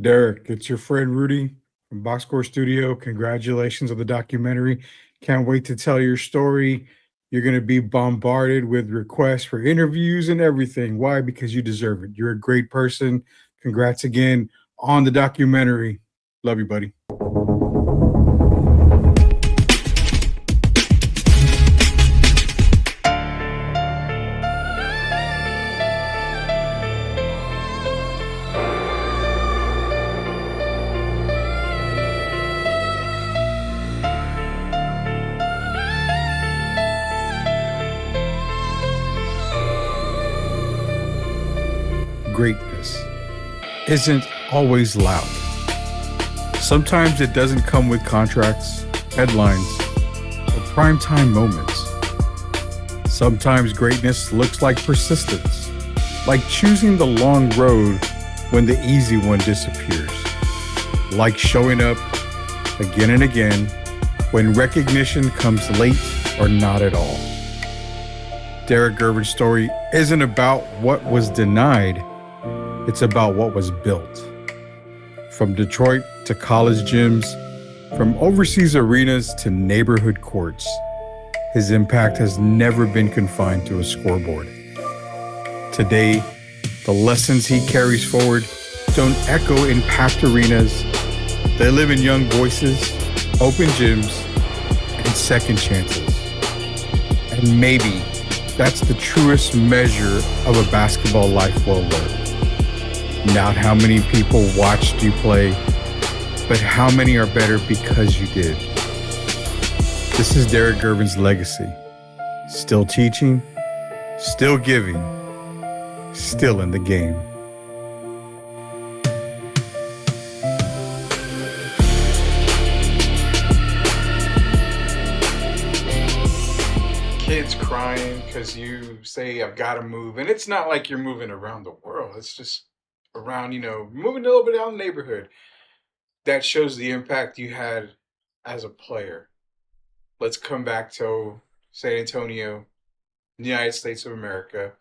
Derrick, it's your friend Rudy from Box Score Studio. Congratulations on the documentary. Can't wait to tell your story. You're going to be bombarded with requests for interviews and everything. Why? Because you deserve it. You're a great person. Congrats again on the documentary. Love you, buddy. Greatness isn't always loud. Sometimes it doesn't come with contracts, headlines, or primetime moments. Sometimes greatness looks like persistence, like choosing the long road when the easy one disappears, like showing up again and again when recognition comes late or not at all. Derrick Gervin Story isn't about what was denied, it's about what was built. From Detroit to college gyms, from overseas arenas to neighborhood courts, his impact has never been confined to a scoreboard. Today, the lessons he carries forward don't echo in packed arenas. They live in young voices, open gyms, and second chances. And maybe that's the truest measure of a basketball life well lived. Not how many people watched you play, but how many are better because you did. This is Derrick Gervin's legacy. Still teaching, still giving, still in the game. Kids crying because you say, I've got to move. And it's not like you're moving around the world. It's just around, moving a little bit out of the neighborhood. That shows the impact you had as a player. Let's come back to San Antonio, the United States of America.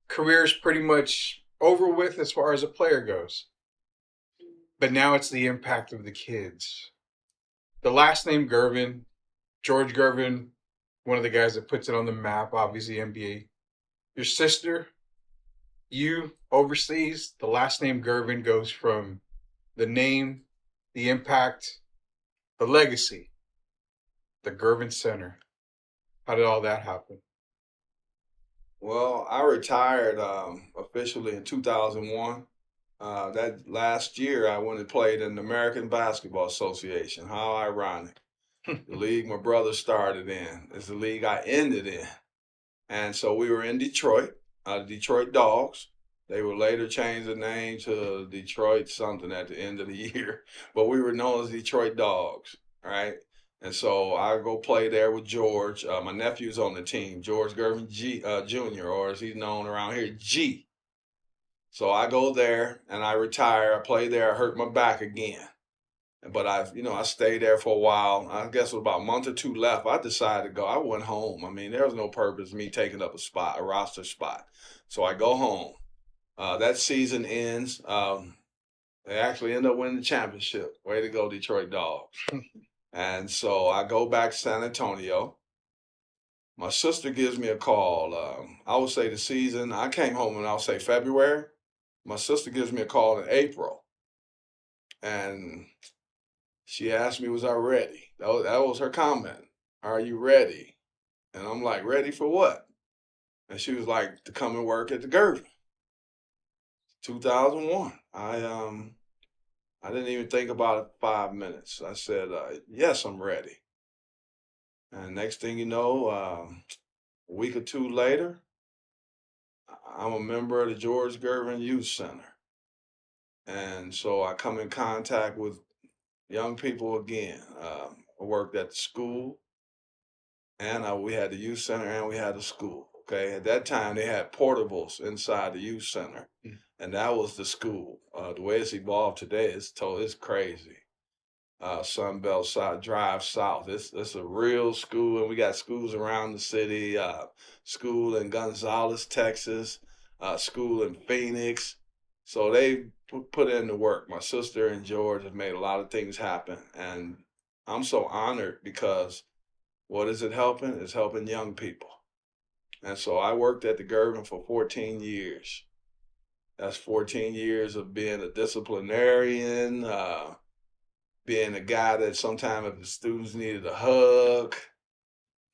Career's pretty much over with as far as a player goes. But now it's the impact of the kids. The last name Gervin, George Gervin, one of the guys that puts it on the map, obviously NBA. Your sister, you overseas, the last name Gervin goes from the name, the impact, the legacy, the Gervin Center. How did all that happen? Well, I retired officially in 2001. That last year, I went and played in the American Basketball Association. How ironic. The league my brother started in is the league I ended in. And so we were in Detroit, Detroit Dogs. They would later change the name to Detroit something at the end of the year, but we were known as Detroit Dogs, right? And so I go play there with George. My nephew's on the team, George Gervin Jr., or as he's known around here, G. So I go there and I retire. I play there. I hurt my back again. But I stayed there for a while. I guess it was about a month or two left. I decided to go. I went home. I mean, there was no purpose in me taking up a roster spot. So I go home. That season ends. They actually end up winning the championship. Way to go, Detroit Dogs. And so I go back to San Antonio. My sister gives me a call. I would say the season, I came home and I'll say February. My sister gives me a call in April. And she asked me, was I ready? That was her comment. Are you ready? And I'm like, ready for what? And she was like, to come and work at the Gervin. 2001. I didn't even think about it 5 minutes. I said, yes, I'm ready. And next thing you know, a week or two later, I'm a member of the George Gervin Youth Center. And so I come in contact with young people again. I worked at the school, and we had the youth center, and we had the school. Okay, at that time they had portables inside the youth center, and that was the school. The way it's evolved today, it's crazy. Sunbelt side drive south. It's a real school, and we got schools around the city. School in Gonzales, Texas. School in Phoenix. So they put in the work. My sister and George have made a lot of things happen. And I'm so honored because what is it helping? It's helping young people. And so I worked at the Gervin for 14 years. That's 14 years of being a disciplinarian, being a guy that sometimes if the students needed a hug,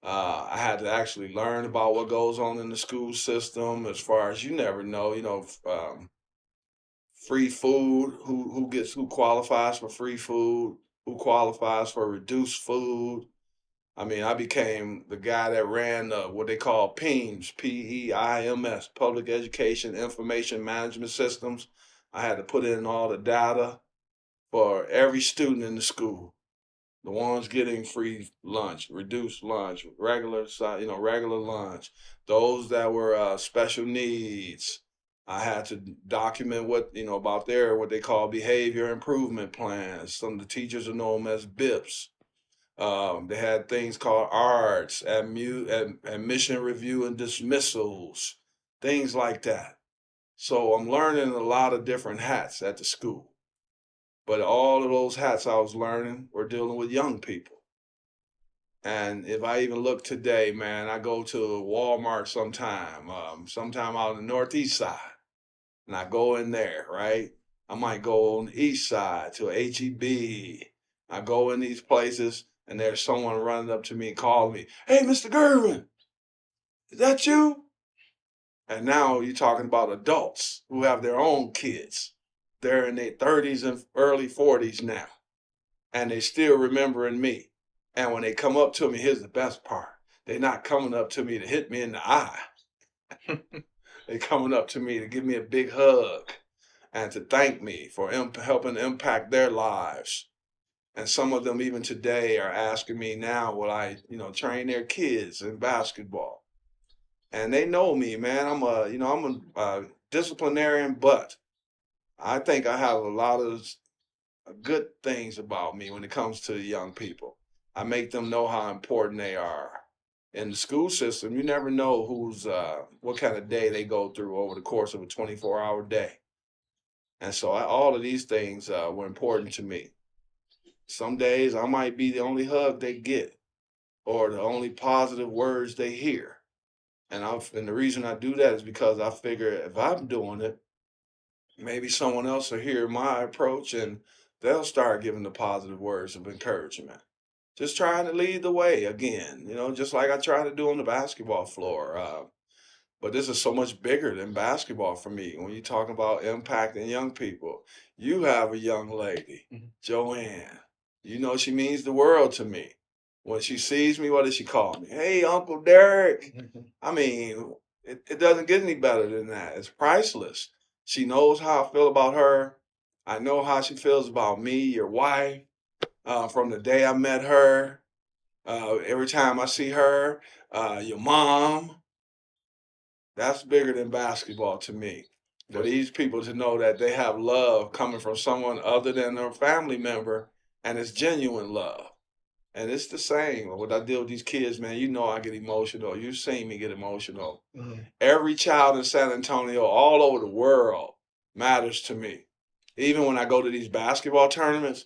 I had to actually learn about what goes on in the school system as far as you never know, free food, who qualifies for free food, who qualifies for reduced food. I mean, I became the guy that ran what they call PEIMS, PEIMS, Public Education Information Management Systems. I had to put in all the data for every student in the school. The ones getting free lunch, reduced lunch, regular lunch. Those that were special needs, I had to document about what they call behavior improvement plans. Some of the teachers are known as BIPs. They had things called ARDS, admission review and dismissals, things like that. So I'm learning a lot of different hats at the school. But all of those hats I was learning were dealing with young people. And if I even look today, man, I go to Walmart sometime out on the northeast side, and I go in there, right? I might go on the east side to HEB. I go in these places, and there's someone running up to me and calling me, "Hey, Mr. Gervin, is that you?" And now you're talking about adults who have their own kids. They're in their 30s and early 40s now, and they still remembering me. And when they come up to me, here's the best part. They're not coming up to me to hit me in the eye. They're coming up to me to give me a big hug and to thank me for helping impact their lives. And some of them even today are asking me now, will I, train their kids in basketball? And they know me, man. I'm a disciplinarian, but I think I have a lot of good things about me when it comes to young people. I make them know how important they are. In the school system, you never know what kind of day they go through over the course of a 24-hour day. And so all of these things were important to me. Some days I might be the only hug they get or the only positive words they hear. And the reason I do that is because I figure if I'm doing it, maybe someone else will hear my approach and they'll start giving the positive words of encouragement. Just trying to lead the way again, just like I try to do on the basketball floor. But this is so much bigger than basketball for me. When you talk about impacting young people, you have a young lady, Joanne. She means the world to me. When she sees me, what does she call me? Hey, Uncle Derrick. I mean, it doesn't get any better than that. It's priceless. She knows how I feel about her. I know how she feels about me, your wife, from the day I met her. Every time I see her, your mom. That's bigger than basketball to me. For these people to know that they have love coming from someone other than their family member, and it's genuine love. And it's the same. When I deal with these kids, man, I get emotional. You've seen me get emotional. Mm-hmm. Every child in San Antonio, all over the world, matters to me. Even when I go to these basketball tournaments,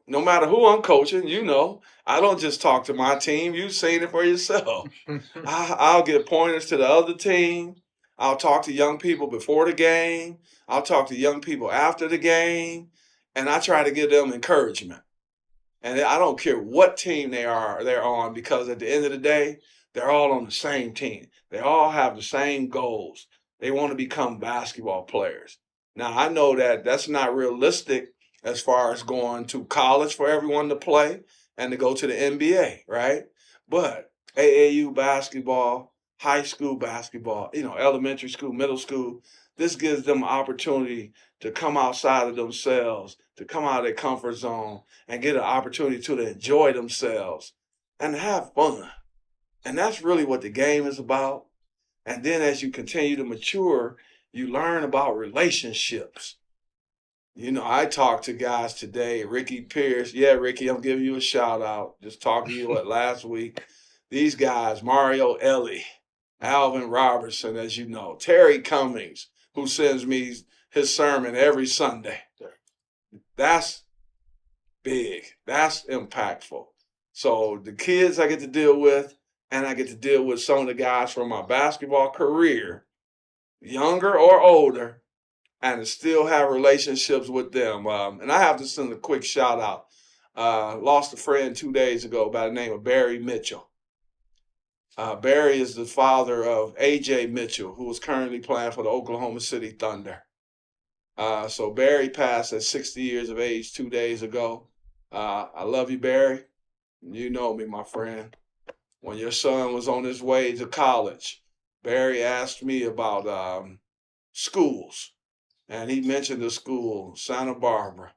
no matter who I'm coaching, I don't just talk to my team. You've seen it for yourself. I'll get pointers to the other team. I'll talk to young people before the game. I'll talk to young people after the game. And I try to give them encouragement. And I don't care what team they're on, because at the end of the day, they're all on the same team. They all have the same goals. They want to become basketball players. Now, I know that that's not realistic as far as going to college for everyone to play and to go to the NBA, right? But AAU basketball, high school basketball, elementary school, middle school, this gives them opportunity to come outside of themselves, to come out of their comfort zone and get an opportunity to enjoy themselves and have fun. And that's really what the game is about. And then as you continue to mature, you learn about relationships. I talked to guys today, Ricky Pierce. Yeah, Ricky, I'm giving you a shout out. Just talking to you last week. These guys, Mario Ellie, Alvin Robertson, as you know, Terry Cummings, who sends me his sermon every Sunday. That's big. That's impactful. So the kids I get to deal with, and I get to deal with some of the guys from my basketball career, younger or older, and to still have relationships with them. And I have to send a quick shout out. Lost a friend 2 days ago by the name of Barry Mitchell. Barry is the father of A.J. Mitchell, who is currently playing for the Oklahoma City Thunder. So Barry passed at 60 years of age 2 days ago. I love you, Barry. You know me, my friend. When your son was on his way to college, Barry asked me about schools. And he mentioned the school, Santa Barbara,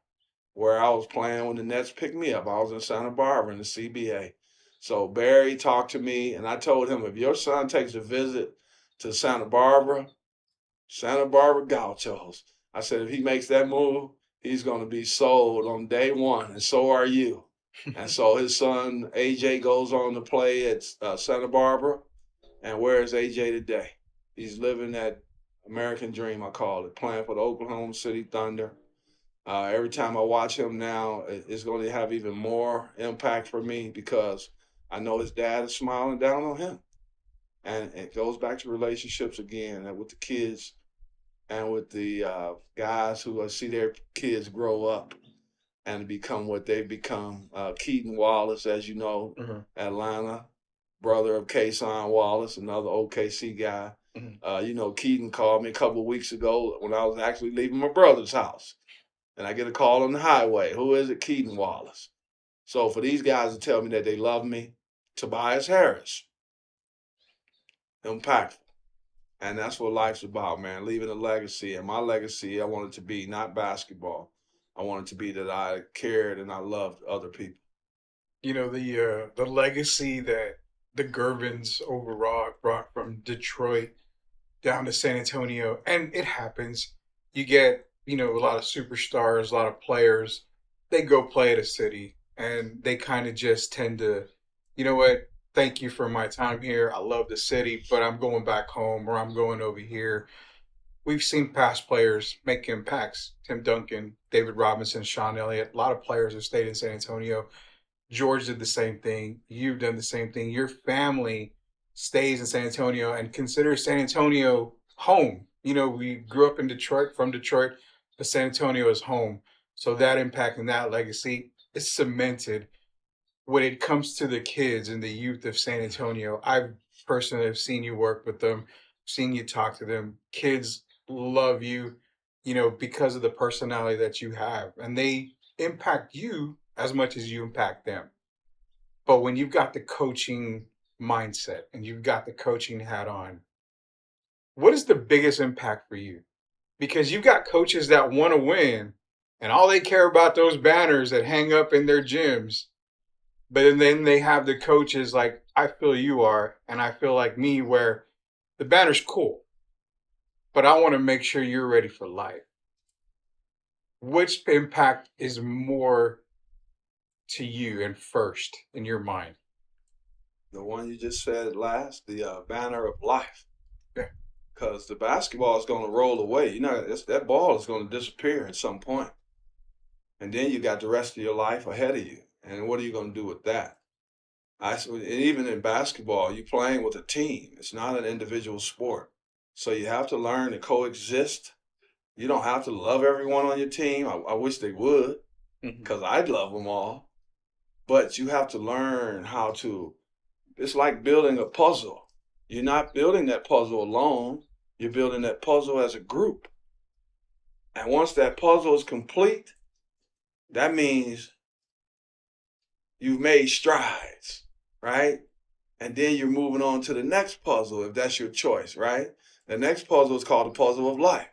where I was playing when the Nets picked me up. I was in Santa Barbara in the CBA. So Barry talked to me, and I told him, if your son takes a visit to Santa Barbara Gauchos, I said, if he makes that move, he's going to be sold on day one, and so are you. And so his son, AJ, goes on to play at Santa Barbara. And where is AJ today? He's living that American dream, I call it, playing for the Oklahoma City Thunder. Every time I watch him now, it's going to have even more impact for me because I know his dad is smiling down on him. And it goes back to relationships again with the kids and with the guys who see their kids grow up and become what they've become. Keaton Wallace, as you know, Atlanta, brother of Kason Wallace, another OKC guy. Keaton called me a couple of weeks ago when I was actually leaving my brother's house. And I get a call on the highway. Who is it? Keaton Wallace. So for these guys to tell me that they love me, Tobias Harris, impactful. And that's what life's about, man, leaving a legacy. And my legacy, I want it to be not basketball. I want it to be that I cared and I loved other people. You know, the legacy that the Gervins overall brought from Detroit down to San Antonio, and it happens. You get, a lot of superstars, a lot of players, they go play at a city, and they kind of just tend to, you know what, thank you for my time here. I love the city, but I'm going back home or I'm going over here. We've seen past players make impacts. Tim Duncan, David Robinson, Sean Elliott, a lot of players have stayed in San Antonio. George did the same thing. You've done the same thing. Your family stays in San Antonio and considers San Antonio home. We grew up in Detroit, from Detroit, but San Antonio is home. So that impact and that legacy is cemented when it comes to the kids and the youth of San Antonio. I've personally have seen you work with them, seen you talk to them. Kids love you, because of the personality that you have. And they impact you as much as you impact them. But when you've got the coaching mindset and you've got the coaching hat on, what is the biggest impact for you? Because you've got coaches that want to win and all they care about those banners that hang up in their gyms. But then they have the coaches like I feel you are and I feel like me, where the banner's cool, but I want to make sure you're ready for life. Which impact is more to you and first in your mind? The one you just said last, the banner of life. Yeah. Because the basketball is going to roll away. That ball is going to disappear at some point. And then you got the rest of your life ahead of you. And what are you going to do with that? And even in basketball, you're playing with a team. It's not an individual sport. So you have to learn to coexist. You don't have to love everyone on your team. I wish they would, because I'd love them all. But you have to learn how to, it's like building a puzzle. You're not building that puzzle alone. You're building that puzzle as a group. And once that puzzle is complete, that means you've made strides, right? And then you're moving on to the next puzzle, if that's your choice, right? The next puzzle is called the puzzle of life.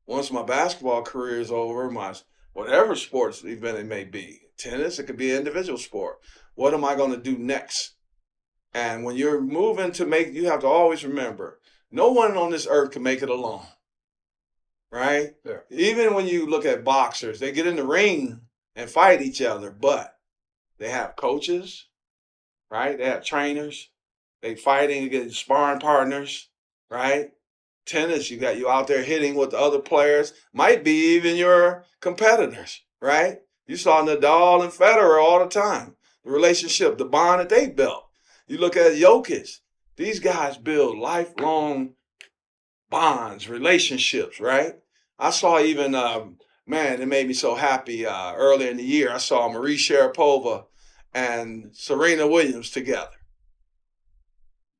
Once my basketball career is over, my whatever sports event it may be, tennis, it could be an individual sport. What am I going to do next? And when you're moving to make, you have to always remember, no one on this earth can make it alone, right? Yeah. Even when you look at boxers, they get in the ring and fight each other, but they have coaches, right? They have trainers. They fighting against sparring partners, right? Tennis, you out there hitting with the other players, might be even your competitors, right? You saw Nadal and Federer all the time. The relationship, the bond that they built. You look at Jokic. These guys build lifelong bonds, relationships, right? I saw even, man, it made me so happy. Earlier in the year, I saw Marie Sharapova and Serena Williams together.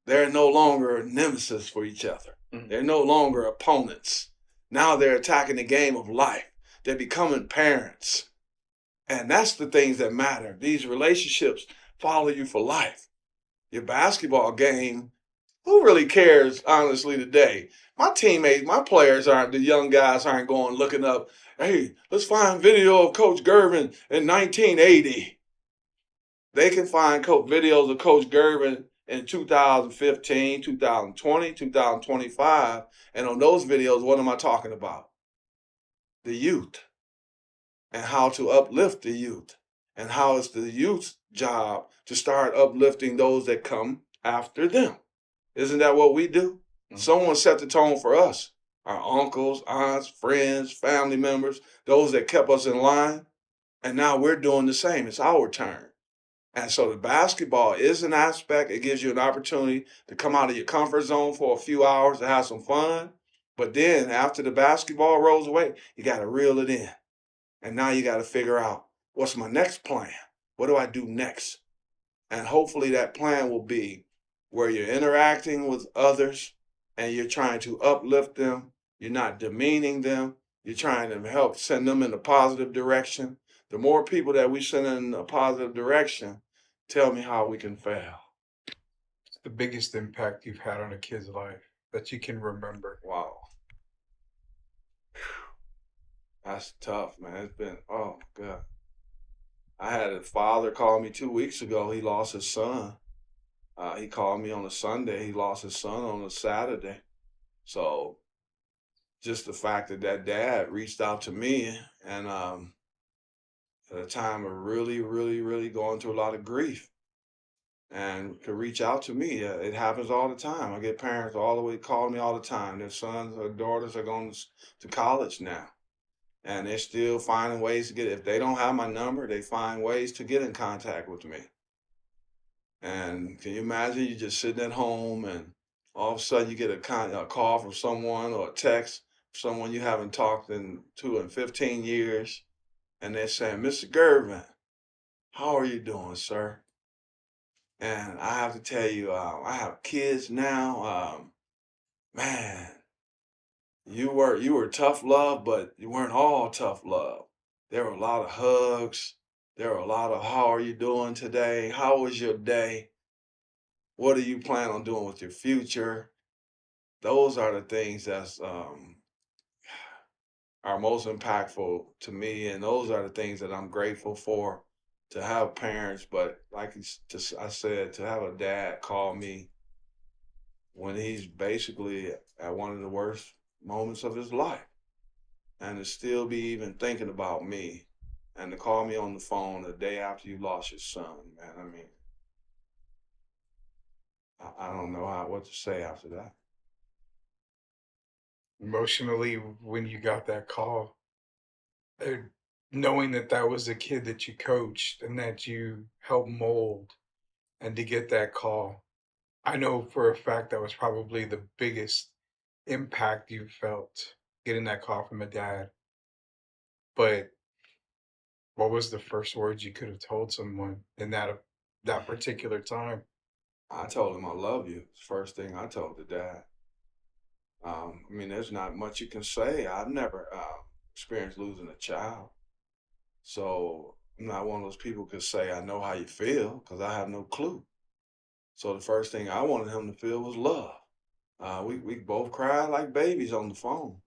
They're no longer nemesis for each other. They're no longer opponents. Now they're attacking the game of life. They're becoming parents. And that's the things that matter. These relationships follow you for life. Your basketball game, who really cares, honestly, today? My teammates, my players aren't, the young guys aren't going looking up, hey, let's find video of Coach Gervin in 1980. They can find videos of Coach Gervin in 2015, 2020, 2025. And on those videos, what am I talking about? The youth and how to uplift the youth and how it's the youth's job to start uplifting those that come after them. Isn't that what we do? Someone set the tone for us. Our uncles, aunts, friends, family members, those that kept us in line. And now we're doing the same. It's our turn. And so the basketball is an aspect. It gives you an opportunity to come out of your comfort zone for a few hours to have some fun. But then after the basketball rolls away, you got to reel it in. And now you got to figure out, what's my next plan? What do I do next? And hopefully that plan will be where you're interacting with others and you're trying to uplift them. You're not demeaning them. You're trying to help send them in a positive direction. The more people that we send in a positive direction, tell me how we can fail. It's the biggest impact you've had on a kid's life that you can remember. Wow. That's tough, man. It's been, oh, my God. I had a father call me 2 weeks ago. He lost his son. He called me on a Sunday. He lost his son on a Saturday. So just the fact that that dad reached out to me and at a time of really, really, really going through a lot of grief and to reach out to me. It happens all the time. I get parents all the way calling me all the time. Their sons or daughters are going to college now. And they're still finding ways to get, if they don't have my number, they find ways to get in contact with me. And can you imagine you just sitting at home and all of a sudden you get a call from someone or a text from someone you haven't talked to in 15 years. And they're saying, Mr. Gervin, how are you doing, sir? And I have to tell you, I have kids now. Man, you were tough love, but you weren't all tough love. There were a lot of hugs. There were a lot of, how are you doing today? How was your day? What do you plan on doing with your future? Those are the things that's are most impactful to me, and those are the things that I'm grateful for, to have parents. But like I said, to have a dad call me when he's basically at one of the worst moments of his life, and to still be even thinking about me, and to call me on the phone the day after you lost your son, man. I mean, I don't know what to say after that. Emotionally, when you got that call, uh, knowing that that was the kid that you coached and that you helped mold, and to get that call, I know for a fact that was probably the biggest impact you felt, getting that call from a dad. But what was the first words you could have told someone in that particular time? I told him I love you. It's the first thing I told the dad. I mean, there's not much you can say. I've never experienced losing a child. So I'm not one of those people who could say, I know how you feel, because I have no clue. So the first thing I wanted him to feel was love. We both cried like babies on the phone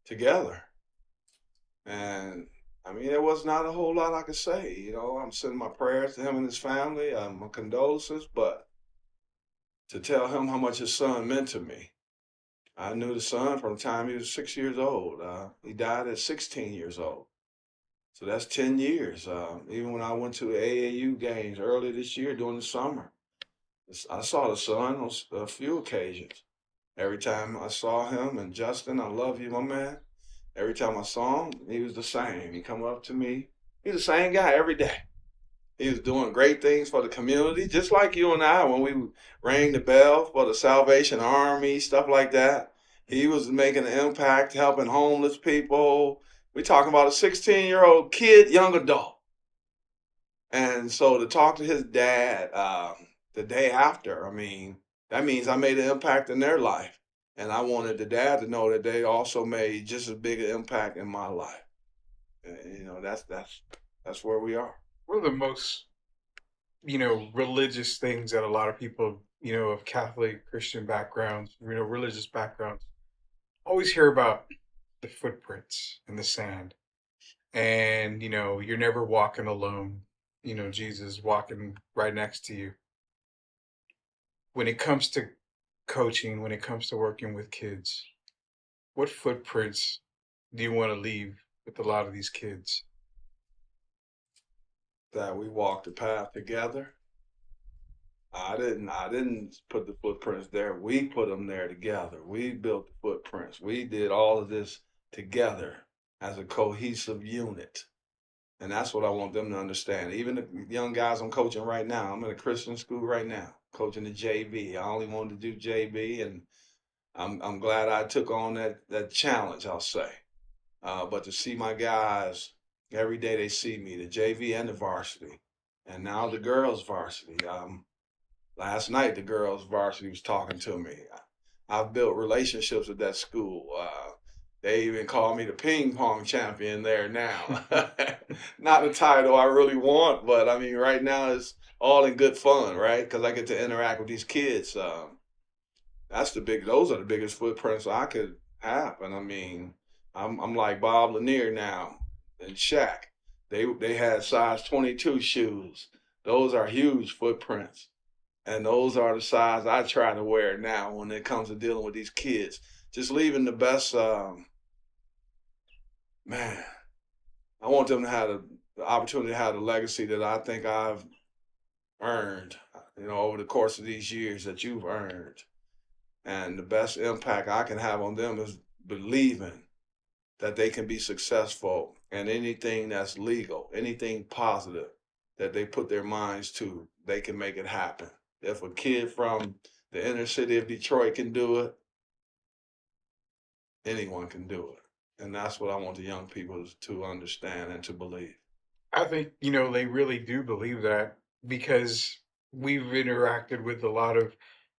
together. And I mean, there was not a whole lot I could say. You know, I'm sending my prayers to him and his family, my condolences, but to tell him how much his son meant to me. I knew the son from the time he was 6 years old. He died at 16 years old. So that's 10 years. Even when I went to the AAU games early this year during the summer, I saw the son on a few occasions. Every time I saw him, and Justin, I love you, my man. Every time I saw him, he was the same. He come up to me. He's the same guy every day. He was doing great things for the community, just like you and I when we rang the bell for the Salvation Army, stuff like that. He was making an impact, helping homeless people. We talking about a 16-year-old kid, young adult. And so to talk to his dad the day after, I mean, that means I made an impact in their life. And I wanted the dad to know that they also made just as big an impact in my life. And, you know, that's where we are. One of the most, religious things that a lot of people, of Catholic, Christian backgrounds, religious backgrounds, always hear about the footprints in the sand. And, you're never walking alone. Jesus walking right next to you. When it comes to coaching, when it comes to working with kids, what footprints do you want to leave with a lot of these kids? That we walked the path together. I didn't put the footprints there. We put them there together. We built the footprints. We did all of this together as a cohesive unit. And that's what I want them to understand. Even the young guys I'm coaching right now, I'm in a Christian school right now, coaching the JV. I only wanted to do JV, and I'm glad I took on that challenge, I'll say. But to see my guys every day, they see me, the JV and the varsity, and now the girls varsity. Last night the girls varsity was talking to me. I've built relationships with that school. They even call me the ping pong champion there now. Not a title I really want, but I mean, right now it's all in good fun, right? Because I get to interact with these kids. Those are the biggest footprints I could have. And I mean, I'm like Bob Lanier now and Shaq. They had size 22 shoes. Those are huge footprints. And those are the size I try to wear now when it comes to dealing with these kids. Just leaving the best, man, I want them to have the opportunity to have the legacy that I think I've earned, over the course of these years that you've earned. And the best impact I can have on them is believing that they can be successful in anything that's legal, anything positive that they put their minds to, they can make it happen. If a kid from the inner city of Detroit can do it, anyone can do it. And that's what I want the young people to understand and to believe. I think, they really do believe that, because we've interacted with a lot of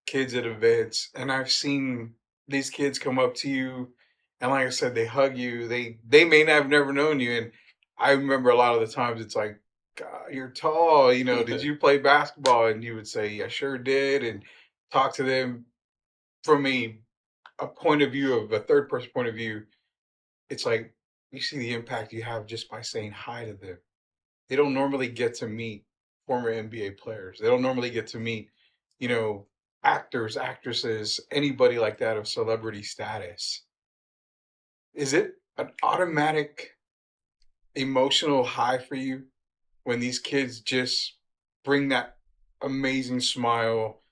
kids at events, and I've seen these kids come up to you, and like I said, they hug you. They may not have never known you. And I remember a lot of the times it's like, God, you're tall, did you play basketball? And you would say, I sure did. And talk to them from a point of view, of a third person point of view. It's like, you see the impact you have just by saying hi to them. They don't normally get to meet former NBA players. They don't normally get to meet, actors, actresses, anybody like that of celebrity status. Is it an automatic emotional high for you when these kids just bring that amazing smile,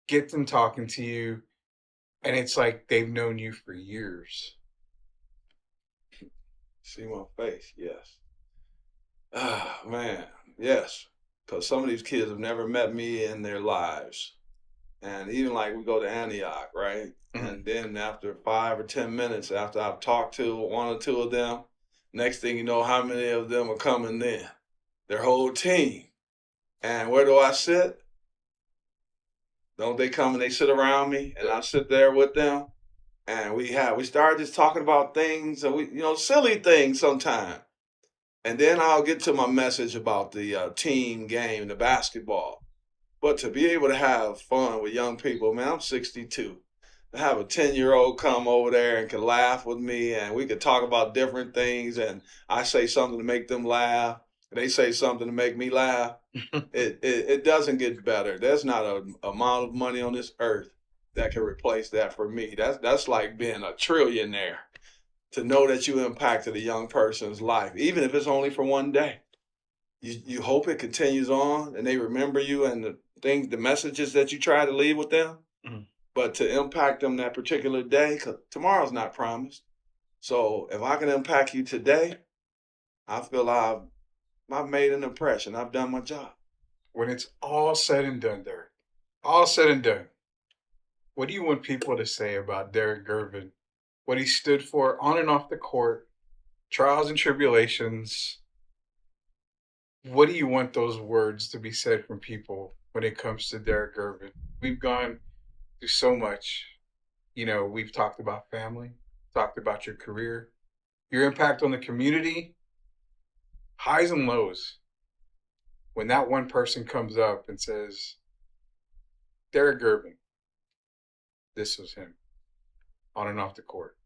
get them talking to you, and it's like they've known you for years? See my face, yes. Ah, man, yes. Because some of these kids have never met me in their lives. And even like we go to Antioch, right? Mhm. And then after 5 or 10 minutes, after I've talked to one or two of them, next thing you know, how many of them are coming then? Their whole team. And where do I sit? Don't they come and they sit around me, and I sit there with them? And we started just talking about things, and silly things sometimes. And then I'll get to my message about the team game, the basketball. But to be able to have fun with young people, man, I'm 62. To have a 10-year-old come over there and can laugh with me, and we could talk about different things, and I say something to make them laugh, and they say something to make me laugh. It doesn't get better. There's not an amount of money on this earth that can replace that for me. That's like being a trillionaire, to know that you impacted a young person's life, even if it's only for one day. You hope it continues on and they remember you and the messages that you try to leave with them. Mhm. but to impact them that particular day, because tomorrow's not promised. So if I can impact you today, I feel I've made an impression. I've done my job. When it's all said and done, Derrick, all said and done, what do you want people to say about Derrick Gervin? What he stood for on and off the court, trials and tribulations. What do you want those words to be said from people when it comes to Derrick Gervin? We've gone through so much. You know, we've talked about family, talked about your career, your impact on the community, highs and lows. When that one person comes up and says, Derrick Gervin, this was him on and off the court.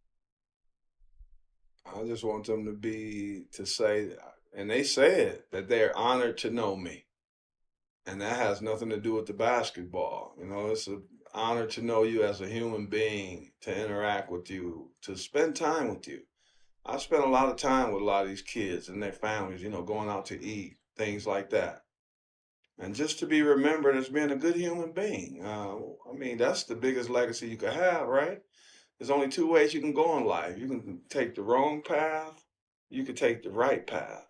I just want them to say, and they said that they're honored to know me. And that has nothing to do with the basketball. You know, it's an honor to know you as a human being, to interact with you, to spend time with you. I spent a lot of time with a lot of these kids and their families, you know, going out to eat, things like that. And just to be remembered as being a good human being. I mean, that's the biggest legacy you could have, right? There's only two ways you can go in life. You can take the wrong path, you can take the right path.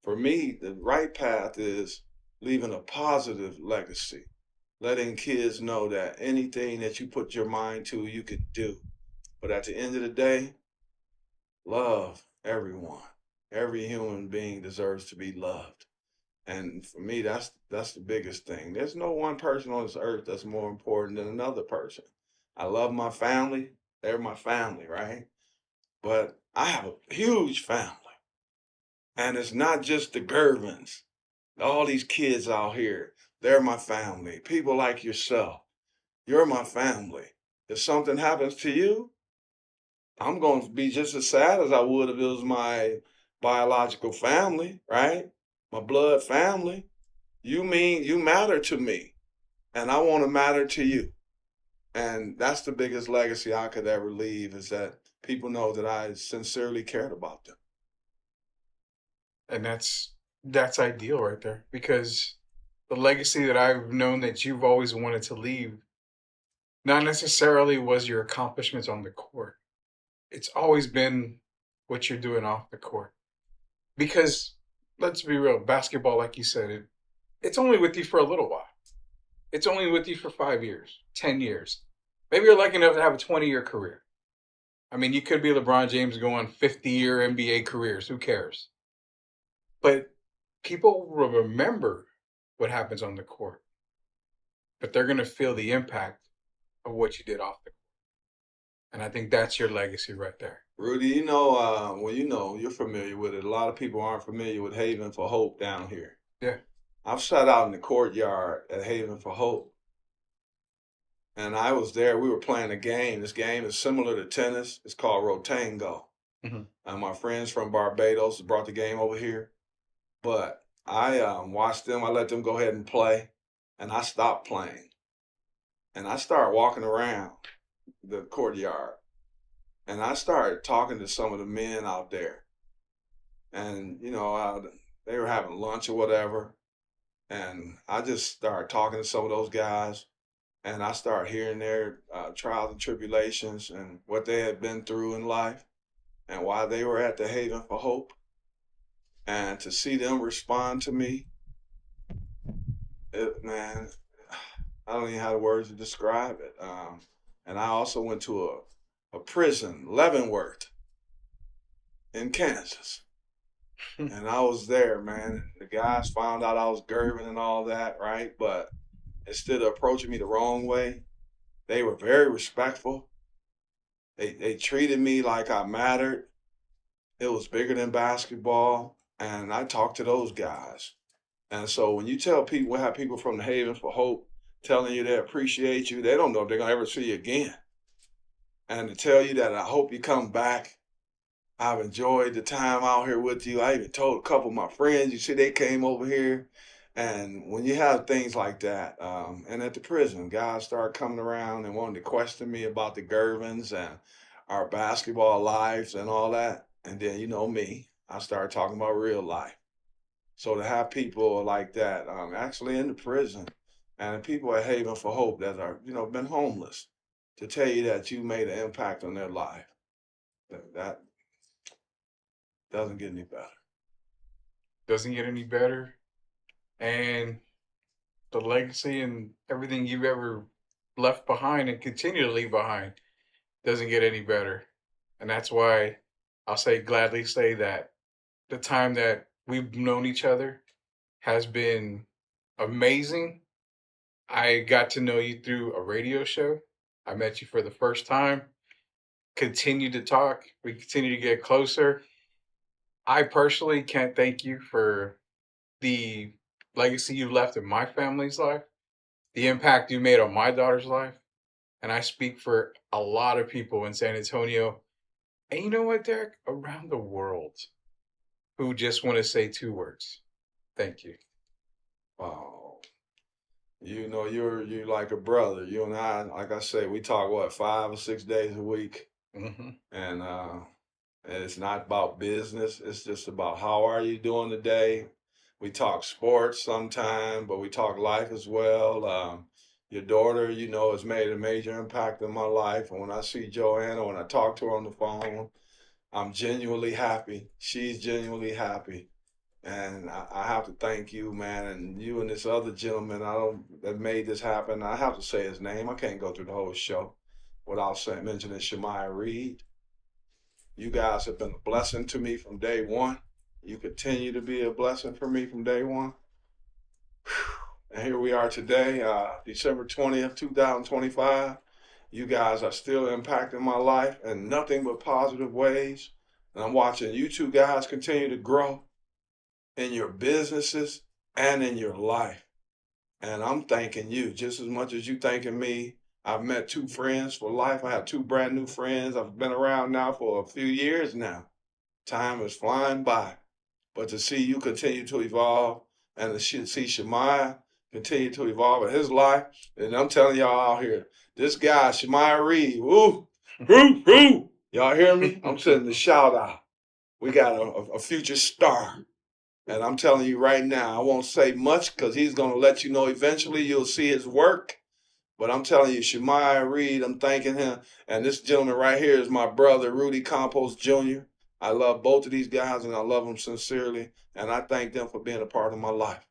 For me, the right path is leaving a positive legacy, letting kids know that anything that you put your mind to, you can do. But at the end of the day, love everyone. Every human being deserves to be loved. And for me, that's the biggest thing. There's no one person on this earth that's more important than another person. I love my family. They're my family, right? But I have a huge family. And it's not just the Gervins. All these kids out here, they're my family. People like yourself, you're my family. If something happens to you, I'm going to be just as sad as I would if it was my biological family, right? My blood family. You matter to me, and I want to matter to you. And that's the biggest legacy I could ever leave, is that people know that I sincerely cared about them. And that's ideal right there, because the legacy that I've known that you've always wanted to leave not necessarily was your accomplishments on the court. It's always been what you're doing off the court. Because let's be real, basketball, like you said, it's only with you for a little while. It's only with you for 5 years, 10 years. Maybe you're lucky enough to have a 20-year career. I mean, you could be LeBron James going 50-year NBA careers. Who cares? But people will remember what happens on the court. But they're going to feel the impact of what you did off the court. And I think that's your legacy right there. Rudy, well, you're familiar with it. A lot of people aren't familiar with Haven for Hope down here. Yeah. I've sat out in the courtyard at Haven for Hope. And I was there. We were playing a game. This game is similar to tennis. It's called Rotango. Mm-hmm. And my friends from Barbados brought the game over here. But I watched them. I let them go ahead and play. And I stopped playing. And I started walking around the courtyard. And I started talking to some of the men out there. And, they were having lunch or whatever. And I just started talking to some of those guys. And I started hearing their trials and tribulations and what they had been through in life and why they were at the Haven for Hope. And to see them respond to me, man, I don't even have the words to describe it. And I also went to a prison, Leavenworth, in Kansas. And I was there, man. The guys found out I was Gervin and all that, right? But instead of approaching me the wrong way, they were very respectful. They treated me like I mattered. It was bigger than basketball. And I talked to those guys. And so when you tell people, have people from the Haven for Hope telling you they appreciate you, they don't know if they're going to ever see you again. And to tell you that I hope you come back. I've enjoyed the time out here with you. I even told a couple of my friends, you see, they came over here. And when you have things like that, and at the prison, guys start coming around and wanting to question me about the Gervins and our basketball lives and all that. And then, me, I started talking about real life. So to have people like that actually in the prison and people at Haven for Hope that are, been homeless, to tell you that you made an impact on their life. That doesn't get any better. Doesn't get any better. And the legacy and everything you've ever left behind and continue to leave behind doesn't get any better. And that's why I'll gladly say that the time that we've known each other has been amazing. I got to know you through a radio show. I met you for the first time, continued to talk. We continue to get closer. I personally can't thank you for the legacy you left in my family's life, the impact you made on my daughter's life. And I speak for a lot of people in San Antonio. And you know what, Derrick? Around the world who just want to say 2 words. Thank you. Wow. You know, you're like a brother. You and I, like I say, we talk, 5 or 6 days a week. Mm-hmm. And it's not about business. It's just about how are you doing today. We talk sports sometime, but we talk life as well. Your daughter, you know, has made a major impact in my life. And when I see Joanna, when I talk to her on the phone, I'm genuinely happy. She's genuinely happy. And I have to thank you, man, and you and this other gentleman that made this happen. I have to say his name. I can't go through the whole show without mentioning Shemaiah Reed. You guys have been a blessing to me from day one. You continue to be a blessing for me from day one. And here we are today, December 20th, 2025. You guys are still impacting my life in nothing but positive ways. And I'm watching you two guys continue to grow in your businesses and in your life. And I'm thanking you just as much as you thanking me. I've met 2 friends for life. I have 2 brand new friends. I've been around now for a few years now. Time is flying by. But to see you continue to evolve and to see Shemaiah continue to evolve in his life, and I'm telling y'all out here, this guy, Shemaiah Reed, woo, woo, woo. Y'all hear me? I'm sending the shout out. We got a future star. And I'm telling you right now, I won't say much because he's going to let you know eventually you'll see his work. But I'm telling you, Shemaiah Reed, I'm thanking him. And this gentleman right here is my brother, Rudy Campos Jr. I love both of these guys and I love them sincerely. And I thank them for being a part of my life.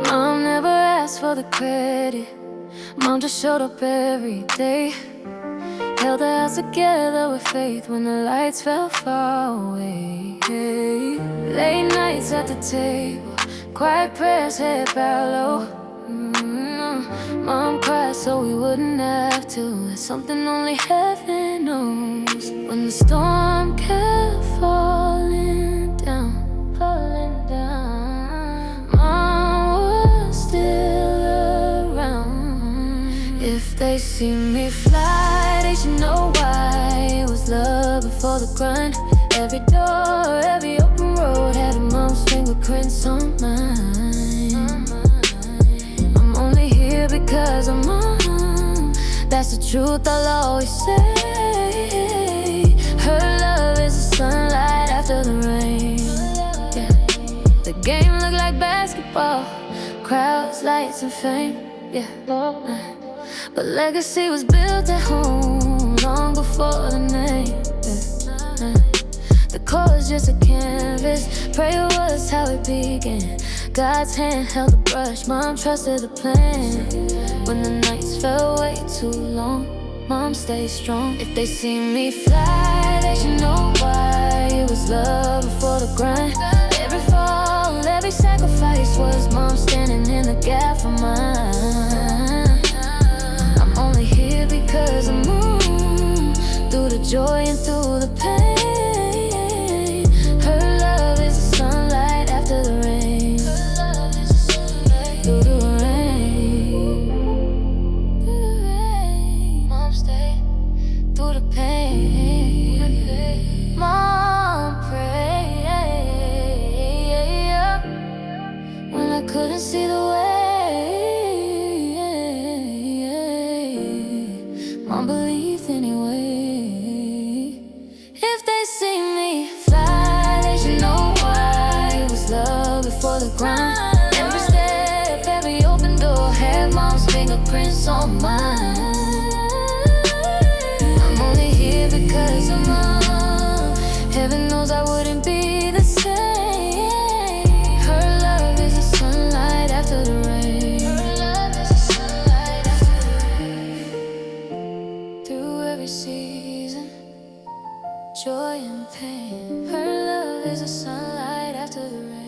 Mom never asked for the credit. Mom just showed up every day. Held the house together with faith when the lights fell far away. Late nights at the table, quiet prayers, head bowed low. Mom cried so we wouldn't have to. It's something only heaven knows. When the storm kept falling down, Mom was still around. If they see me fly, they should know why. It was love before the grind. Every door, every open road had a mom's fingerprints on mine. I'm only here because of Mom. That's the truth I'll always say. Her love is the sunlight after the rain. Yeah. The game looked like basketball, crowds, lights, and fame. Yeah. But legacy was built at home long before the name. The core is just a canvas. Prayer was how it began. God's hand held the brush. Mom trusted the plan. When the nights felt way too long, Mom stayed strong. If they see me fly, they should know why. It was love before the grind. Every fall, every sacrifice was Mom standing in the gap for mine. I'm only here because of Mom. Through the joy and through the pain. Her love is the sunlight after the rain. Through the rain. Through the rain. Mom stayed through the pain. Mom prayed when I couldn't see the way. season, joy and pain. Her love is the sunlight after the rain.